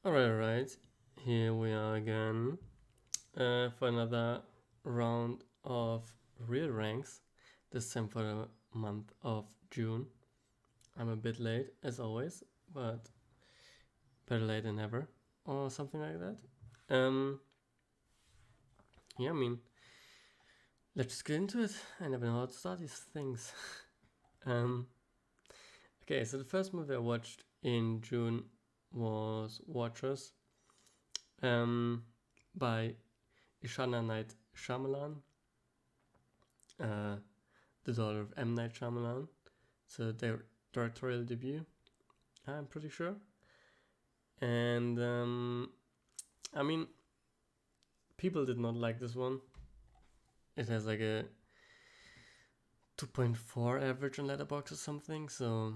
Alright, here we are again for another round of real ranks, this time for the month of June. I'm a bit late, as always, but better late than never, or something like that. Yeah, I mean, let's just get into it. I never know how to start these things. Okay, so the first movie I watched in June was Watchers by Ishana Night Shyamalan, uh, the daughter of M. Night Shyamalan. So their directorial debut, I'm pretty sure. And I mean, people did not like this one. It has like a 2.4 average on Letterboxd or something. So,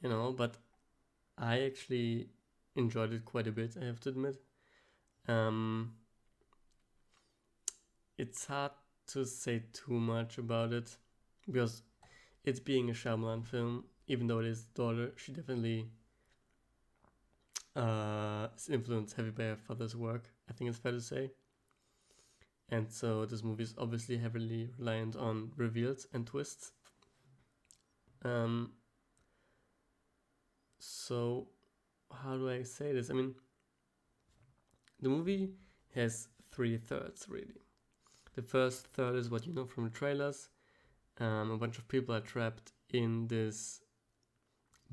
but I actually enjoyed it quite a bit, I have to admit. It's hard to say too much about it because it's being a Shyamalan film, even though it is daughter, she definitely is influenced heavy by her father's work, I think it's fair to say. And so this movie is obviously heavily reliant on reveals and twists. So how do I say this? I mean, the movie has 3/3 really. The first third is what you know from the trailers. A bunch of people are trapped in this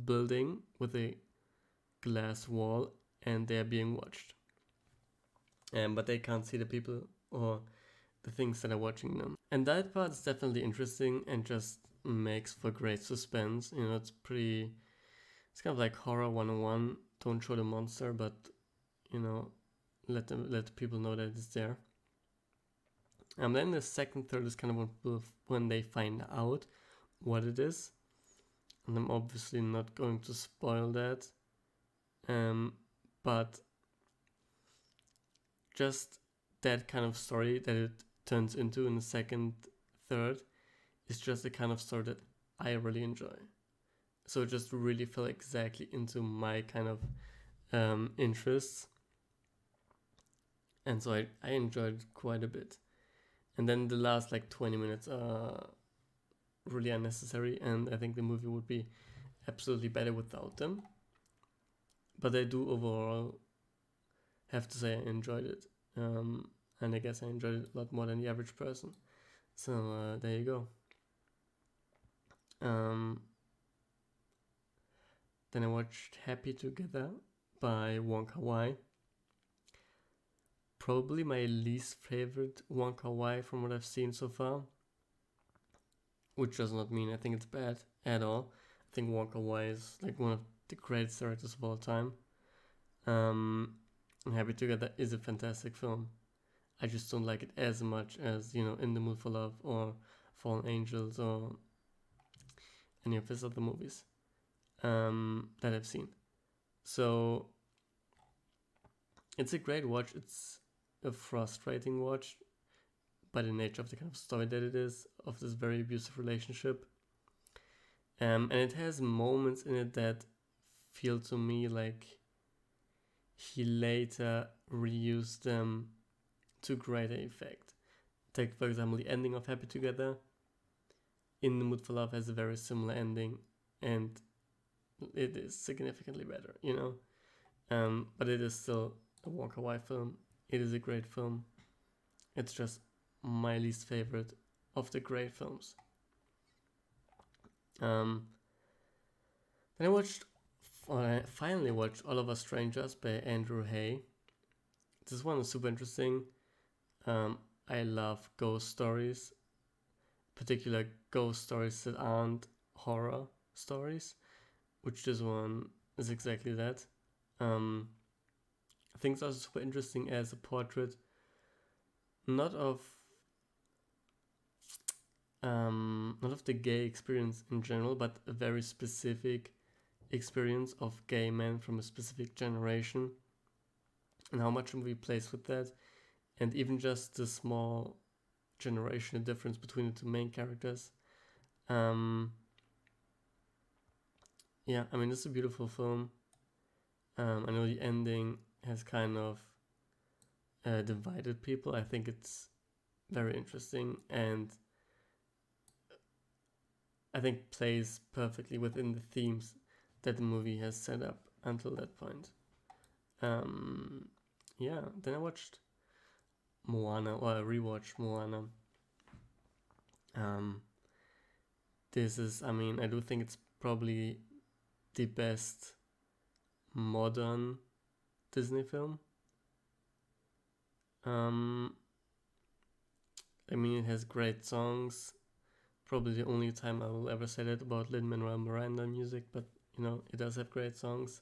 building with a glass wall and they're being watched. But they can't see the people or the things that are watching them. And that part is definitely interesting and just makes for great suspense. It's kind of like horror 101. Don't show the monster, but let people know that it's there. And then the second third is kind of when they find out what it is. And I'm obviously not going to spoil that. But just that kind of story that it turns into in the second third is just the kind of story that I really enjoy. So it just really fell exactly into my kind of interests. And so I enjoyed it quite a bit. And then the last like 20 minutes are really unnecessary, and I think the movie would be absolutely better without them. But I do overall have to say I enjoyed it. And I guess I enjoyed it a lot more than the average person. So there you go. Then I watched Happy Together by Wong Kar-wai. Probably my least favorite Wong Kar-wai from what I've seen so far. Which does not mean I think it's bad at all. I think Wong Kar-wai is like one of the greatest directors of all time. Happy Together is a fantastic film. I just don't like it as much as, In the Mood for Love or Fallen Angels or any of his other movies that I've seen. So it's a great watch. It's a frustrating watch by the nature of the kind of story that it is, of this very abusive relationship. And it has moments in it that feel to me like he later reused them to greater effect. Take, for example, the ending of Happy Together. In the Mood for Love has a very similar ending, and it is significantly better, But it is still a Wong Kar-wai film. It is a great film. It's just my least favorite of the great films. Then I finally watched Oliver Strangers by Andrew Hay. This one is super interesting. I love ghost stories, particular ghost stories that aren't horror stories, which this one is exactly that. I think it's also super interesting as a portrait, not of the gay experience in general, but a very specific experience of gay men from a specific generation, and how much movie plays with that, and even just the small generational difference between the two main characters. Yeah, I mean, it's a beautiful film. I know the ending has kind of divided people. I think it's very interesting and I think plays perfectly within the themes that the movie has set up until that point. Yeah, then I watched Moana, or I rewatched Moana. Um, this is, I mean, I do think it's probably the best modern Disney film. Um, I mean, it has great songs. Probably the only time I will ever say that about Lin-Manuel Miranda music, but you know, it does have great songs.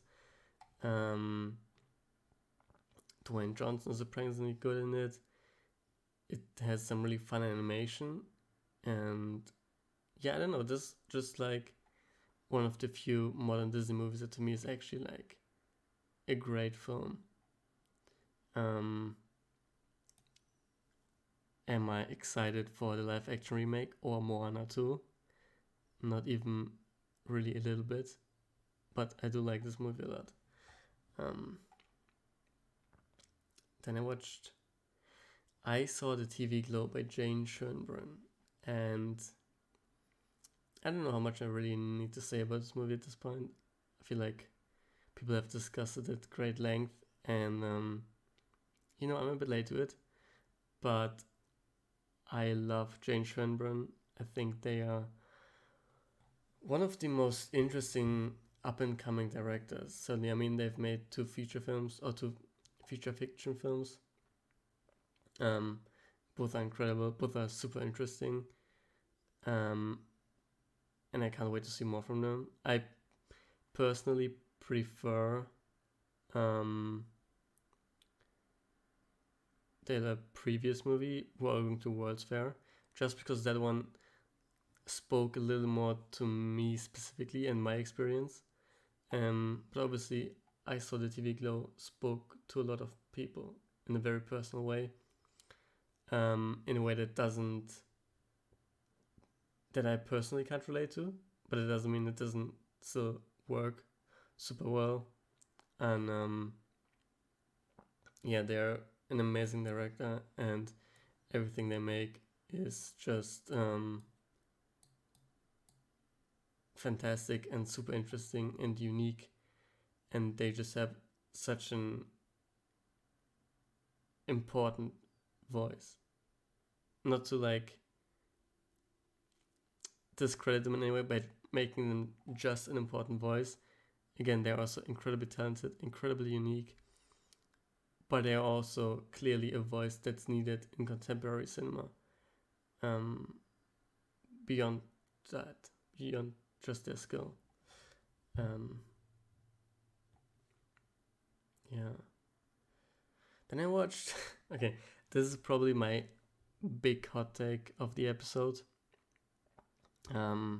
Um, Dwayne Johnson is surprisingly good in it. It has some really fun animation, and yeah, I don't know, this just like one of the few modern Disney movies that to me is actually like a great film. Um, am I excited for the live action remake or Moana 2? Not even really a little bit, but I do like this movie a lot. Um, then I saw the TV Glow by Jane Schoenbrunn, and I don't know how much I really need to say about this movie at this point. I feel like people have discussed it at great length, and you know, I'm a bit late to it, but I love Jane Schoenbrunn. I think they are one of the most interesting up and coming directors. Certainly, I mean, they've made two feature films or two feature fiction films. Both are incredible, both are super interesting. And I can't wait to see more from them. I personally prefer their previous movie, Welcome to World's Fair, just because that one spoke a little more to me specifically and my experience. But obviously, I saw the TV Glow spoke to a lot of people in a very personal way, in a way that I personally can't relate to, but it doesn't mean it doesn't still work super well. And yeah, they're an amazing director, and everything they make is just fantastic and super interesting and unique, and they just have such an important voice. Not to like discredit them in any way by making them just an important voice. Again, they're also incredibly talented, incredibly unique, but they're also clearly a voice that's needed in contemporary cinema. Um, beyond that, beyond just their skill. Um, yeah. Then I watched. Okay, this is probably my big hot take of the episode. I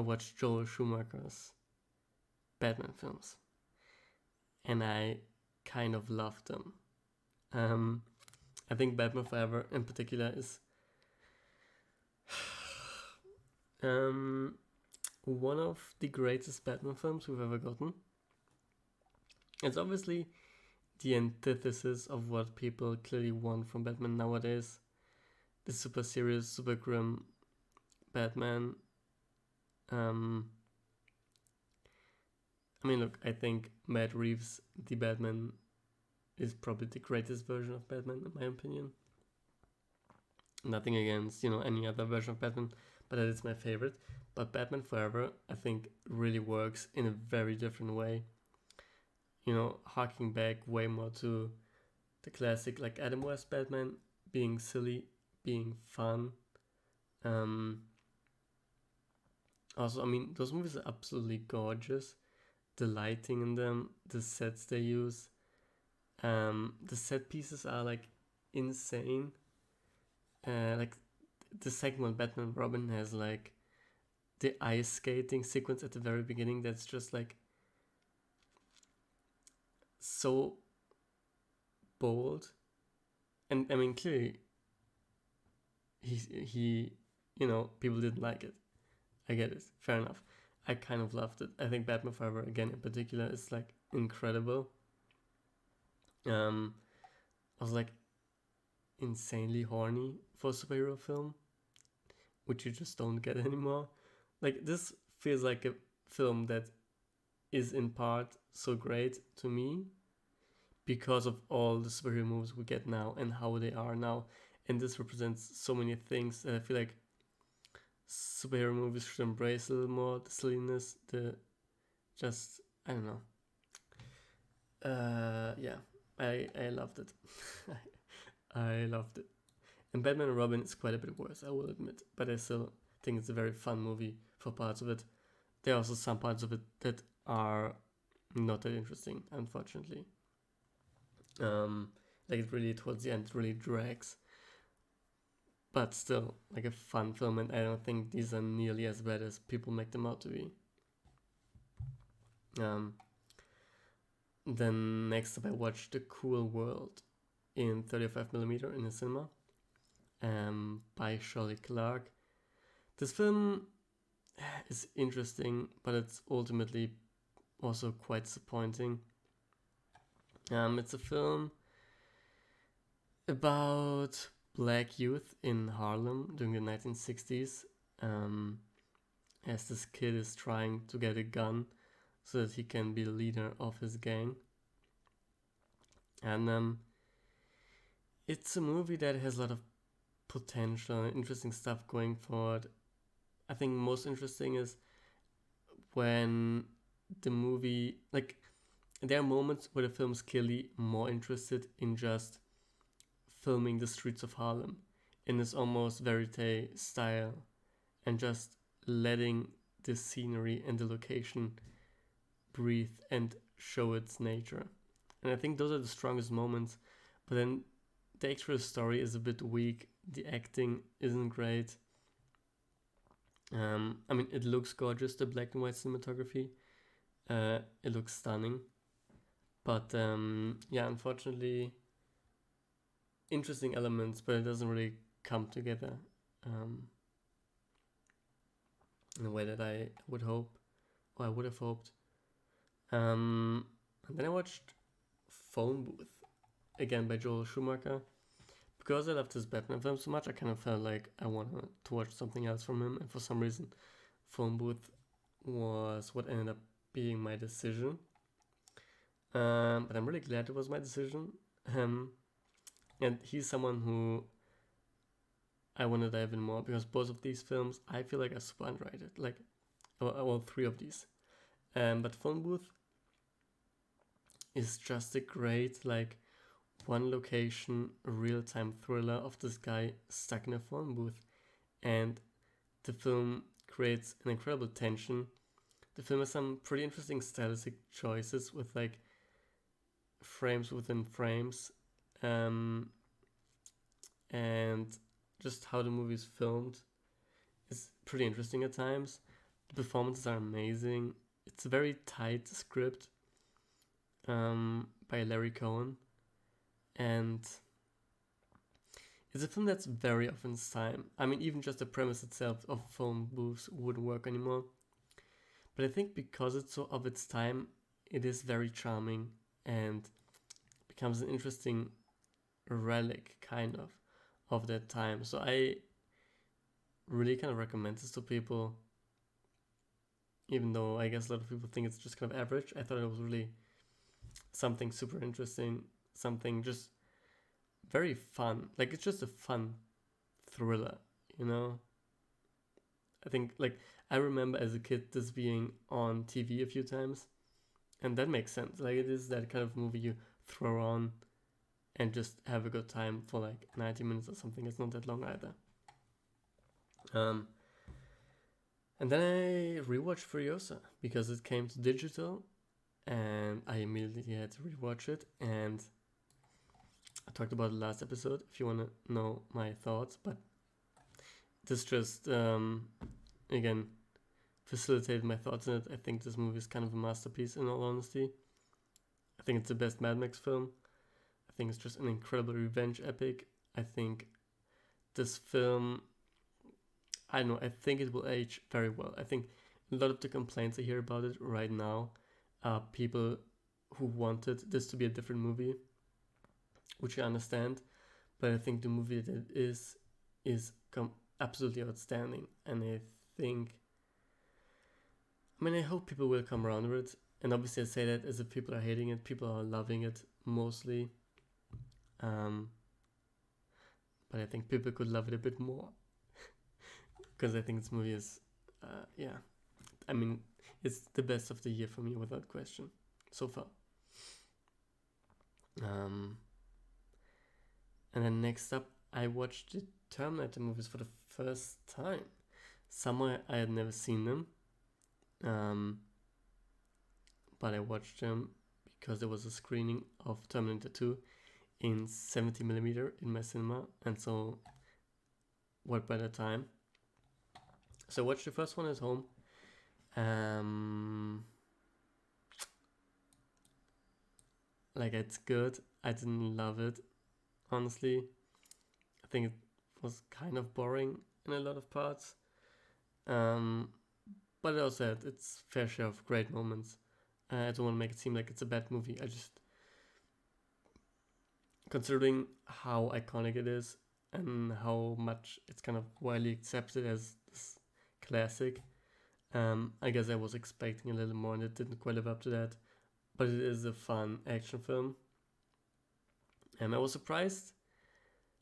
watched Joel Schumacher's Batman films, and I kind of loved them. I think Batman Forever in particular is one of the greatest Batman films we've ever gotten. It's obviously the antithesis of what people clearly want from Batman nowadays. The super serious, super grim Batman. I mean, look, I think Matt Reeves, the Batman, is probably the greatest version of Batman, in my opinion. Nothing against, any other version of Batman, but that is my favorite. But Batman Forever, I think, really works in a very different way. Harking back way more to the classic, like Adam West Batman, being silly, being fun. Also, I mean, those movies are absolutely gorgeous. The lighting in them, the sets they use, the set pieces are like insane. Like the second one, Batman Robin, has like the ice skating sequence at the very beginning. That's just like so bold, and I mean clearly he people didn't like it. I get it, fair enough. I kind of loved it. I think Batman Forever, again, in particular, is like incredible. I was like insanely horny for a superhero film, which you just don't get anymore. Like, this feels like a film that is in part so great to me because of all the superhero movies we get now and how they are now. And this represents so many things that I feel like superhero movies should embrace a little more. The silliness, the just, I don't know. Yeah, I loved it. I loved it. And Batman and Robin is quite a bit worse, I will admit. But I still think it's a very fun movie for parts of it. There are also some parts of it that are not that interesting, unfortunately. Like it really, towards the end, really drags. But still, like a fun film, and I don't think these are nearly as bad as people make them out to be. Then next up, I watched The Cool World in 35mm in the cinema, by Shirley Clark. This film is interesting, but it's ultimately also quite disappointing. It's a film about black youth in Harlem during the 1960s, as this kid is trying to get a gun so that he can be the leader of his gang. And it's a movie that has a lot of potential and interesting stuff going forward. I think most interesting is when the movie, like, there are moments where the film is clearly more interested in just filming the streets of Harlem in this almost verite style and just letting the scenery and the location breathe and show its nature. And I think those are the strongest moments. But then the actual story is a bit weak. The acting isn't great. I mean, it looks gorgeous, the black and white cinematography. It looks stunning. But yeah, unfortunately, interesting elements, but it doesn't really come together in a way that I would hope, or I would have hoped. And then I watched Phone Booth, again by Joel Schumacher. Because I love this Batman film so much, I kind of felt like I wanted to watch something else from him, and for some reason, Phone Booth was what ended up being my decision. But I'm really glad it was my decision. And he's someone who I want to dive in more, because both of these films I feel like are super underrated. Like, all three of these. But Phone Booth is just a great, like, one location real-time thriller of this guy stuck in a phone booth, and the film creates an incredible tension. The film has some pretty interesting stylistic choices with like frames within frames, and just how the movie is filmed is pretty interesting at times. The performances are amazing. It's a very tight script by Larry Cohen, and it's a film that's very of its time. I mean, even just the premise itself of phone booths wouldn't work anymore. But I think because it's so of its time, it is very charming and becomes an interesting relic, kind of that time. So I really kind of recommend this to people, even though I guess a lot of people think it's just kind of average. I thought it was really something super interesting, something just very fun. Like, it's just a fun thriller, you know? I think, like, I remember as a kid this being on TV a few times, and that makes sense. Like, it is that kind of movie you throw on and just have a good time for like 90 minutes or something. It's not that long either. And then I rewatched Furiosa because it came to digital, and I immediately had to rewatch it. And I talked about it last episode if you want to know my thoughts, but this just again facilitated my thoughts in it. I think this movie is kind of a masterpiece, in all honesty. I think it's the best Mad Max film. I think it's just an incredible revenge epic. I think this film, I don't know, I think it will age very well. I think a lot of the complaints I hear about it right now are people who wanted this to be a different movie, which I understand, but I think the movie that it is absolutely outstanding, and I hope people will come around with it. And obviously, I say that as if people are hating it, people are loving it mostly. But I think people could love it a bit more because I think this movie is, yeah. I mean, it's the best of the year for me without question so far. And then next up, I watched the Terminator movies for the first time. Somewhere I had never seen them, but I watched them because there was a screening of Terminator 2 in 70mm in my cinema, and so what better time? So I watched the first one at home. Like, it's good. I didn't love it, honestly. I think it was kind of boring in a lot of parts. But it also had its fair share of great moments. I don't want to make it seem like it's a bad movie. I just, considering how iconic it is and how much it's kind of widely accepted as this classic, I guess I was expecting a little more and it didn't quite live up to that. But it is a fun action film. And I was surprised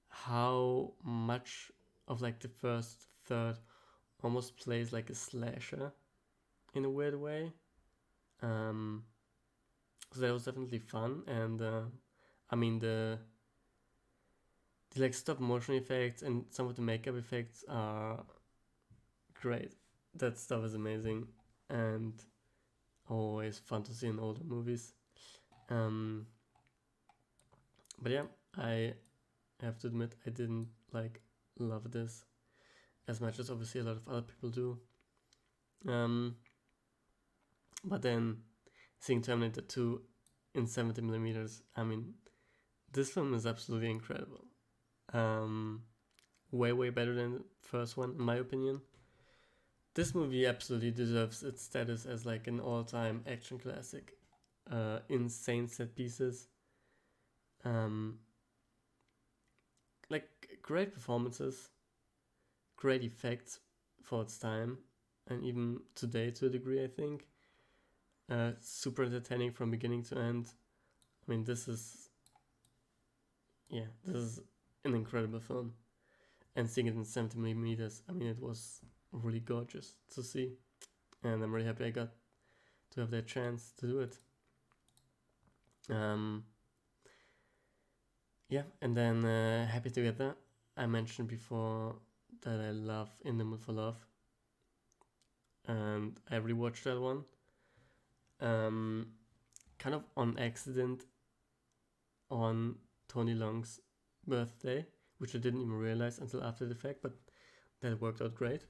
how much of like the first third almost plays like a slasher in a weird way. So that was definitely fun, and I mean the like stop motion effects and some of the makeup effects are great. That stuff is amazing and always fun to see in older movies. But yeah, I have to admit I didn't like love this as much as obviously a lot of other people do. But then seeing Terminator 2 in 70mm, I mean, this film is absolutely incredible. Way better than the first one, in my opinion. This movie absolutely deserves its status as like an all-time action classic. Insane set pieces. Like great performances, great effects for its time, and even today to a degree, I think. Super entertaining from beginning to end. I mean, this is an incredible film. And seeing it in 70mm, I mean, it was really gorgeous to see. And I'm really happy I got to have that chance to do it. Yeah, and then Happy Together. I mentioned before that I love In the Mood for Love. And I rewatched that one. Kind of on accident on Tony Long's birthday, which I didn't even realize until after the fact, but that worked out great.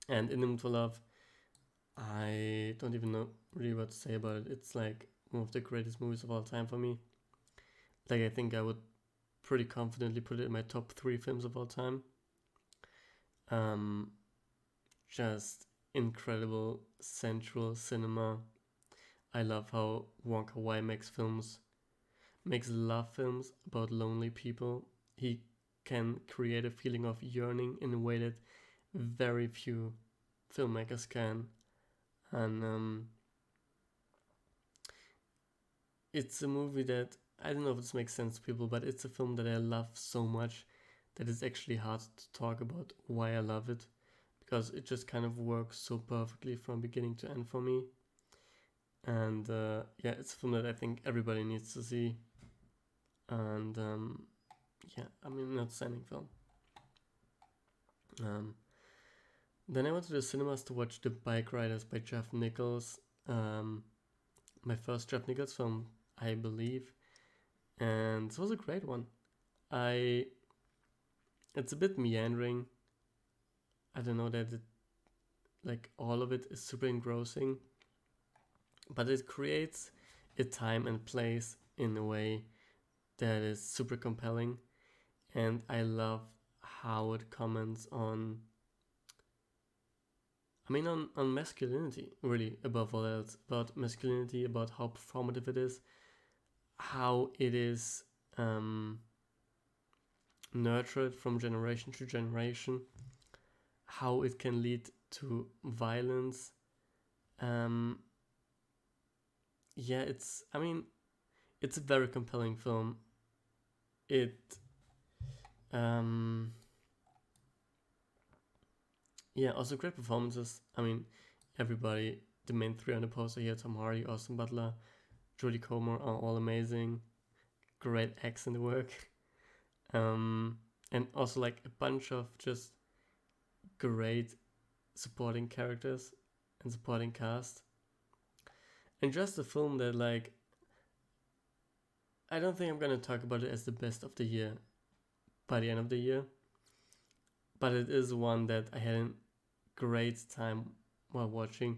And In the Mood for Love, I don't even know really what to say about it. It's like one of the greatest movies of all time for me. Like, I think I would pretty confidently put it in my top 3 films of all time. Just incredible sensual cinema. I love how Wong Kar-wai makes love films about lonely people. He can create a feeling of yearning in a way that very few filmmakers can. And it's a movie that, I don't know if this makes sense to people, but it's a film that I love so much that it's actually hard to talk about why I love it, because it just kind of works so perfectly from beginning to end for me. And yeah, it's a film that I think everybody needs to see. And yeah, I mean, an outstanding film. Then I went to the cinemas to watch The Bike Riders by Jeff Nichols. My first Jeff Nichols film, I believe. And it was a great one. It's a bit meandering. I don't know that like all of it is super engrossing, but it creates a time and place in a way that is super compelling, and I love how it comments on I mean, on masculinity, really, above all else, about masculinity, about how performative it is, how it is nurtured from generation to generation, how it can lead to violence. Yeah, I mean, it's a very compelling film. It, yeah, also great performances. I mean, everybody, the main three on the poster here, Tom Hardy, Austin Butler, Jodie Comer, are all amazing. Great acts in the work. And also like a bunch of just great supporting characters and supporting cast. And just a film that, like, I don't think I'm gonna talk about it as the best of the year by the end of the year, but it is one that I had a great time while watching,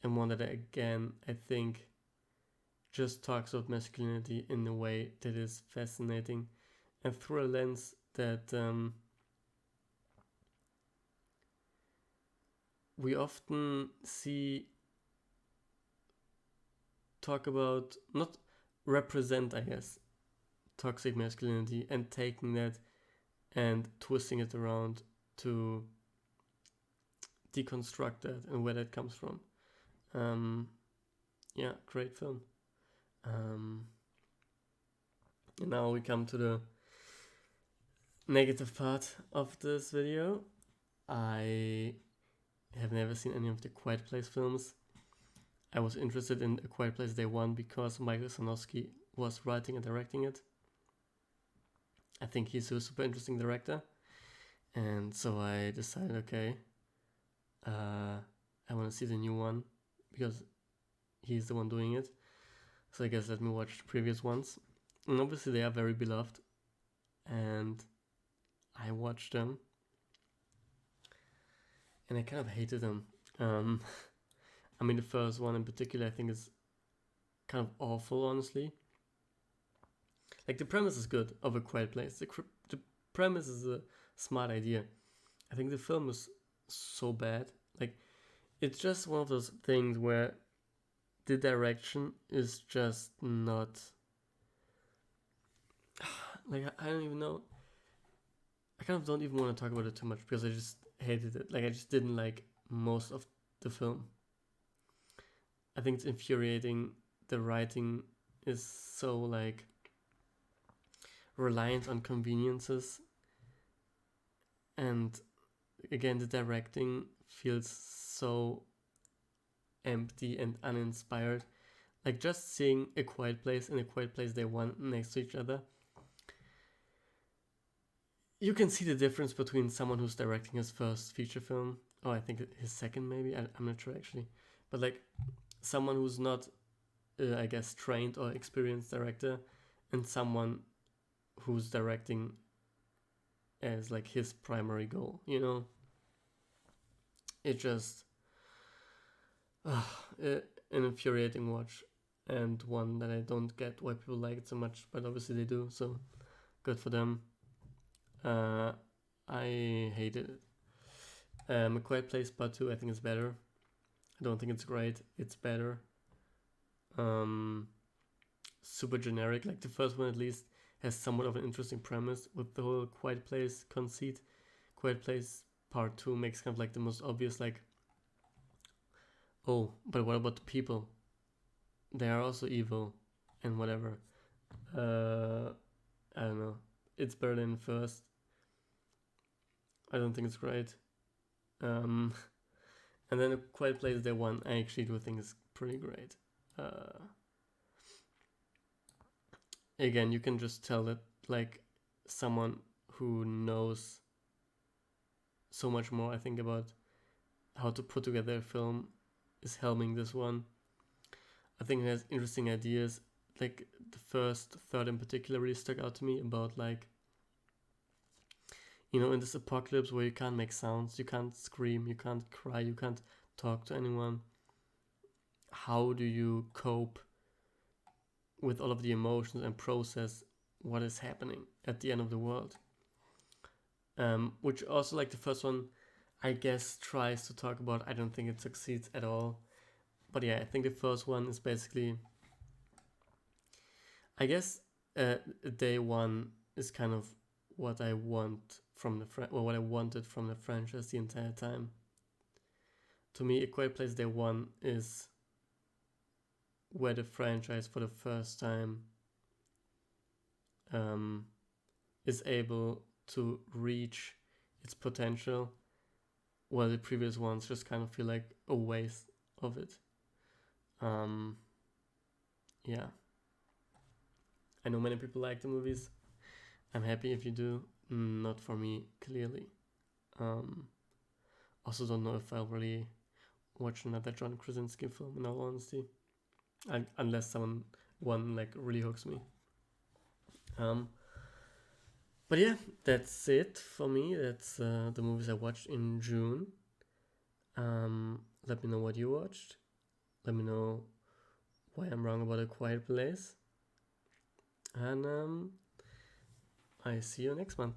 and one that I think just talks of masculinity in a way that is fascinating and through a lens that we often see talk about, not represent, I guess, toxic masculinity, and taking that and twisting it around to deconstruct that and where that comes from. Yeah, great film. And now we come to the negative part of this video. I have never seen any of the Quiet Place films. I was interested in A Quiet Place Day 1 because Michael Sarnowski was writing and directing it. I think he's a super interesting director. And so I decided, okay, I want to see the new one because he's the one doing it. So I guess let me watch the previous ones. And obviously they are very beloved. And I watched them. And I kind of hated them. I mean, the first one in particular, I think is kind of awful, honestly. Like, the premise is good of A Quiet Place. The premise is a smart idea. I think the film is so bad. Like, it's just one of those things where the direction is just not... Like, I don't even know. I kind of don't even want to talk about it too much because I just hated it. Like, I just didn't like most of the film. I think it's infuriating. The writing is so, like, reliant on conveniences. And again, the directing feels so empty and uninspired. Like, just seeing A Quiet Place and A Quiet Place Day 1 next to each other, you can see the difference between someone who's directing his first feature film, or I think his second maybe, I'm not sure actually, but like someone who's not, I guess, trained or experienced director, and someone who's directing as like his primary goal, you know? It just, an infuriating watch, and one that I don't get why people like it so much, but obviously they do, so good for them. I hated it. A Quiet Place Part 2 I think is better. I don't think it's great. It's better. Super generic. Like, the first one at least has somewhat of an interesting premise with the whole Quiet Place conceit. Quiet Place Part 2 makes kind of like the most obvious, like, oh, but what about the people? They are also evil and whatever. I don't know. It's better than first. I don't think it's great. And then A Quiet Place Day 1 I actually do think is pretty great. Again, you can just tell that, like, someone who knows so much more, I think, about how to put together a film is helming this one. I think it has interesting ideas. Like, the first third in particular really stuck out to me about, like, you know, in this apocalypse where you can't make sounds, you can't scream, you can't cry, you can't talk to anyone. How do you cope with all of the emotions and process what is happening at the end of the world? Which also, like the first one, I guess, tries to talk about. I don't think it succeeds at all. But yeah, I think the first one is basically, I guess, day one is kind of what I want from the or what I wanted from the franchise the entire time. To me, A Quiet Place Day One is where the franchise for the first time is able to reach its potential, while the previous ones just kind of feel like a waste of it. Yeah. I know many people like the movies. I'm happy if you do. Not for me, clearly. Also, don't know if I'll really watch another John Krasinski film, in all honesty, unless one like really hooks me. But yeah, that's it for me. That's the movies I watched in June. Let me know what you watched. Let me know why I'm wrong about A Quiet Place. And I see you next month.